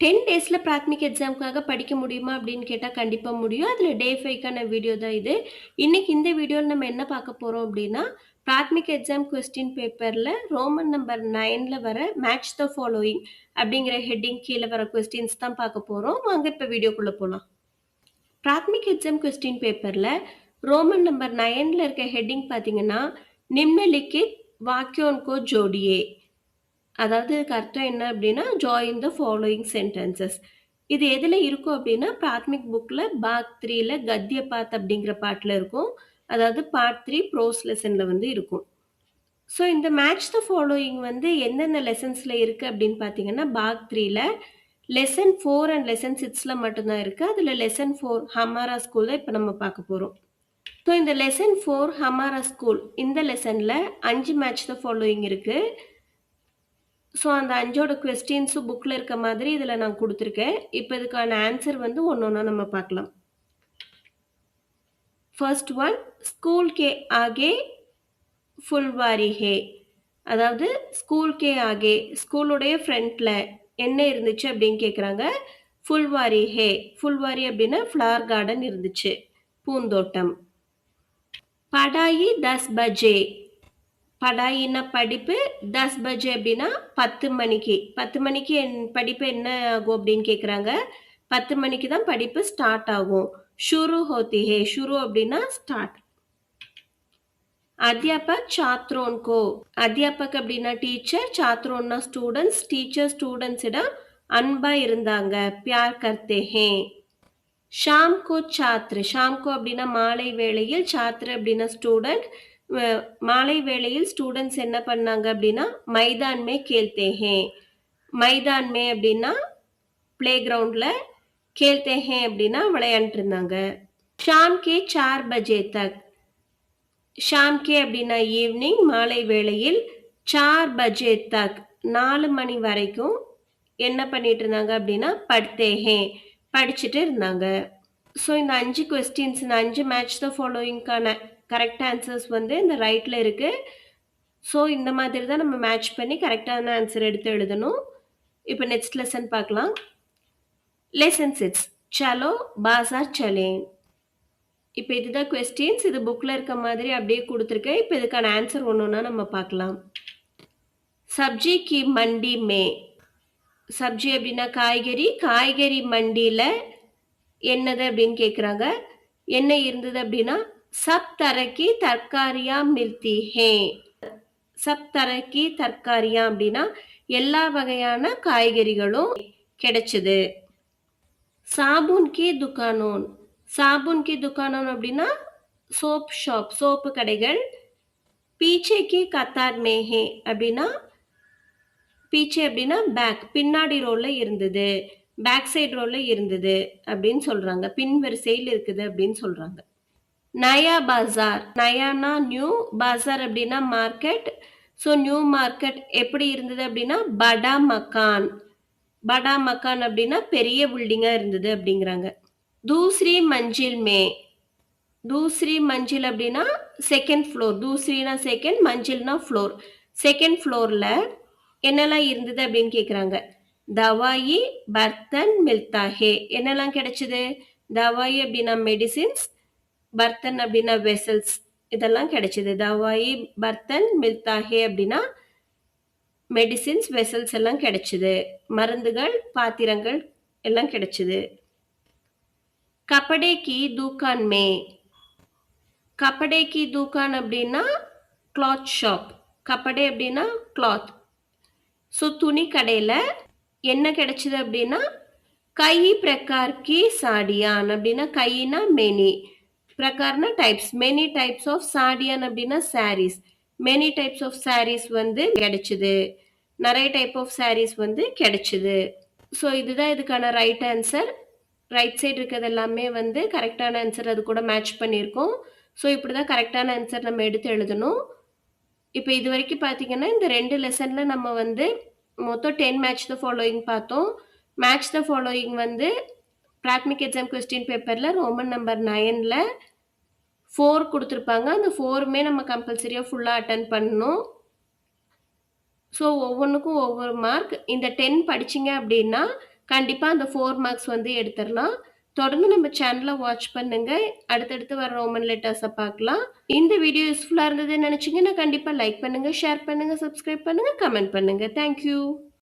10 டேஸ்ல பிராத்மிக் எக்ஸாம்க்காக படிக்க முடியுமா அப்படின்னு கேட்டா கண்டிப்பா முடியும். அதுல டே 5க்கான வீடியோ தான் இது. இன்னைக்கு இந்த வீடியோல நம்ம என்ன பார்க்க போறோம் அப்படின்னா, பிராத்மிக் எக்ஸாம் கொஸ்டின் பேப்பர்ல ரோமன் நம்பர் 9ல வர மேட்ச் த ஃபாலோயிங் அப்படிங்கிற ஹெட்டிங் கீழ வர கொஸ்டின்ஸ் தான் பார்க்க போறோம். வாங்க இப்ப வீடியோக்குள்ள போலாம். பிராத்மிக் எக்ஸாம் கொஸ்டின் பேப்பர்ல ரோமன் நம்பர் 9ல இருக்க ஹெட்டிங் பார்த்தீங்கன்னா, நிம்னலிखित वाक्यों को जोड़िए. அதாவது இதுக்கு அர்த்தம் என்ன அப்படின்னா, ஜாயின் த ஃபாலோயிங் சென்டென்சஸ். இது எதுல இருக்கும் அப்படின்னா, பிராத்மிக் புக்ல பாக் 3ல கத்ய பாத் அப்படிங்கிற பார்ட்ல இருக்கும். அதாவது பார்ட் 3 ப்ரோஸ் லெசன்ல வந்து இருக்கும். ஸோ இந்த மேட்ச் த ஃபாலோயிங் வந்து எந்தெந்த லெசன்ஸ்ல இருக்கு அப்படின்னு பார்த்தீங்கன்னா, பாக் 3ல லெசன் 4 அண்ட் லெசன் 6ல மட்டும் தான் இருக்கு. அதுல லெசன் 4 ஹமாரா ஸ்கூல் தான் இப்ப நம்ம பார்க்க போறோம். ஸோ இந்த லெசன் 4 ஹமாரா ஸ்கூல் இந்த லெசன்ல 5 மேட்ச் த ஃபாலோயிங் இருக்கு. ஸோ அந்த 5ஓட கொஸ்டின்ஸும் புக்ல இருக்க மாதிரி இதுல நான் குடுத்துருக்கேன். இப்ப இதுக்கான ஆன்சர் வந்து ஒண்ணொண்ணா நம்ம பார்க்கலாம். First one school K Aake Phulwari ஹே. அதாவது ஸ்கூல் கே ஆகே ஸ்கூலுடைய ஃப்ரண்ட்ல என்ன இருந்துச்சு அப்படின்னு கேட்குறாங்க. ஃபுல்வாரி ஹே. ஃபுல்வாரி அப்படின்னா ஃப்ளவர் கார்டன் இருந்துச்சு. பூந்தோட்டம். படாயி 10 பஜே. படாயின்னா படிப்பு, 10 பஜே அப்படின்னா 10 மணிக்கு. 10 மணிக்கு படிப்பு என்ன ஆகும் அப்படின்னு கேட்குறாங்க. 10 மணிக்கு தான் படிப்பு ஸ்டார்ட் ஆகும். ஷுரு ஹோத்தி ஹே. ஷுரு அப்படின்னா ஸ்டார்ட். அத்தியாபக் சாத்ரோன் கோ. அத்தியாபக் அப்படின்னா டீச்சர், சாத்ரோன்னா ஸ்டூடெண்ட்ஸ். டீச்சர் ஸ்டூடெண்ட்ஸிடம் அன்பா இருந்தாங்க. பியார் கர்த்தே ஹே. ஷாம் கோ சாத்ரு. ஷாம் கோ அப்படின்னா மாலை வேளையில், சாத்ரு அப்படின்னா ஸ்டூடெண்ட். மாலை வேளையில் ஸ்டூடெண்ட்ஸ் என்ன பண்ணாங்க அப்படின்னா மைதான் மே கேல்தே ஹே. மைதான் மே அப்படின்னா பிளே கிரவுண்ட்ல, கேல்தே ஹே அப்படின்னா விளையாண்டுட்டு இருந்தாங்க. ஷாம் கே 4 பஜே தக். ஷாம் கே அப்படின்னா ஈவினிங், மாலை வேளையில். 4 பஜே தக் 4 மணி வரைக்கும் என்ன பண்ணிட்டு இருந்தாங்க அப்படின்னா படுத்தே ஹே படிச்சுட்டு இருந்தாங்க. ஸோ இந்த 5 கொஸ்டின்ஸ், இந்த 5 மேட்ச் த ஃபாலோயிங்க்கான கரெக்ட் ஆன்சர்ஸ் வந்து இந்த ரைட்ல இருக்கு. ஸோ இந்த மாதிரி தான் நம்ம மேட்ச் பண்ணி கரெக்டான ஆன்சர் எடுத்து எழுதணும். இப்போ நெக்ஸ்ட் லெசன் பார்க்கலாம். லெசன் 6 சலோ பாசார் சலேன். இப்போ இதுதான் கொஸ்டின்ஸ். இது புக்ல இருக்க மாதிரி அப்படியே கொடுத்துருக்கேன். இப்போ இதுக்கான ஆன்சர் ஒன்னொன்னா நம்ம பார்க்கலாம். சப்ஜி கி மண்டி மே. சப்ஜி அப்படின்னா காய்கறி. காய்கறி மண்டியில என்னது அப்படின்னு கேட்குறாங்க. என்ன இருந்தது அப்படின்னா சப் தரக்கி தர்காரியா மில்தி ஹே. சப் தரக்கி தர்காரியா அப்படின்னா எல்லா வகையான காய்கறிகளும் கிடைச்சது. சாபுன் கி துக்கானோன். சாபுன் கி துக்கானோன் அப்படின்னா சோப் ஷாப், சோப்பு கடைகள். பீச்சே கி கத்தார் மே ஹே அப்படின்னா பீச்சே அப்படின்னா பேக், பின்னாடி ரோல இருந்தது. பேக் சைடு ரோல இருந்தது அப்படின்னு சொல்றாங்க. பின் வரிசையில் இருக்குது அப்படின்னு சொல்றாங்க. நயா பாசார். நயானா நியூ, பாசார் அப்படின்னா மார்க்கெட். ஸோ நியூ மார்க்கெட் எப்படி இருந்தது அப்படின்னா படா மக்கான். படா மக்கான் அப்படின்னா பெரிய பில்டிங்கா இருந்தது அப்படிங்கிறாங்க. தூஸ்ரி மஞ்சில் மே. தூஸ்ரி மஞ்சில் அப்படின்னா செகண்ட் ஃப்ளோர். தூஸ்ரினா செகண்ட், மஞ்சில்னா ஃப்ளோர். செகண்ட் ஃப்ளோர்ல என்னெல்லாம் இருந்தது அப்படின்னு கேட்குறாங்க. தவாயி பர்த்தன் மில்தா ஹே. என்னெல்லாம் கிடைச்சது? தவாயி அப்படின்னா மெடிசின்ஸ், பர்த்தன் அப்படின்னா வெசல்ஸ், இதெல்லாம் கிடைச்சது. தவாயி பர்த்தன் மில்தா ஹே அப்படின்னா மெடிசின்ஸ், வெசல்ஸ் எல்லாம் கிடைச்சது. மருந்துகள், பாத்திரங்கள் எல்லாம் கிடைச்சது. கபடே கி தூக்கான் மே. கபடே கி தூக்கான் அப்படின்னா கிளாத் ஷாப். கபடே அப்படின்னா கிளாத். ஸோ துணி கடையில் என்ன கிடைச்சது அப்படின்னா கை பிரகார் கி சாடியான். அப்படின்னா கைனா மெனி, பிரகார்னா டைப்ஸ், மெனி டைப்ஸ் ஆஃப் சாடியான் அப்படின்னா saris. Many types of saris வந்து கிடைச்சது. நிறைய டைப் ஆஃப் சாரீஸ் வந்து கிடைச்சது. ஸோ இதுதான் இதுக்கான ரைட் ஆன்சர். ரைட் சைடு இருக்கிறது எல்லாமே வந்து கரெக்டான ஆன்சர், அது கூட மேட்ச் பண்ணியிருக்கோம். ஸோ இப்படி தான் கரெக்டான ஆன்சர் நம்ம எடுத்து எழுதணும். இப்போ இது வரைக்கும் பார்த்தீங்கன்னா இந்த 2 லெசன்ல நம்ம வந்து மொத்தம் 10 மேட்ச் த ஃபாலோயிங் பார்த்தோம். மேட்ச் த ஃபாலோயிங் வந்து பிராத்மிக் எக்ஸாம் கொஸ்டின் பேப்பர்ல ரோமன் நம்பர் 9ல 4 கொடுத்துருப்பாங்க. அந்த 4மே நம்ம கம்பல்சரியா ஃபுல்லா அட்டெண்ட் பண்ணணும். ஸோ ஒவ்வொன்றுக்கும் ஒவ்வொரு மார்க். இந்த 10 படிச்சீங்க அப்படின்னா கண்டிப்பா அந்த 4 மார்க்ஸ் வந்து எடுத்துறலாம். தொடர்ந்து நம்ம சேனல வாட்ச் பண்ணுங்க. அடுத்தடுத்து வர ரோமன் லெட்டர்ஸ பார்க்கலாம். இந்த வீடியோ யூஸ்ஃபுல்லா இருந்ததுன்னு நினைச்சீங்கன்னா, கண்டிப்பா லைக் பண்ணுங்க, ஷேர் பண்ணுங்க, சப்ஸ்கிரைப் பண்ணுங்க, கமெண்ட் பண்ணுங்க. Thank you.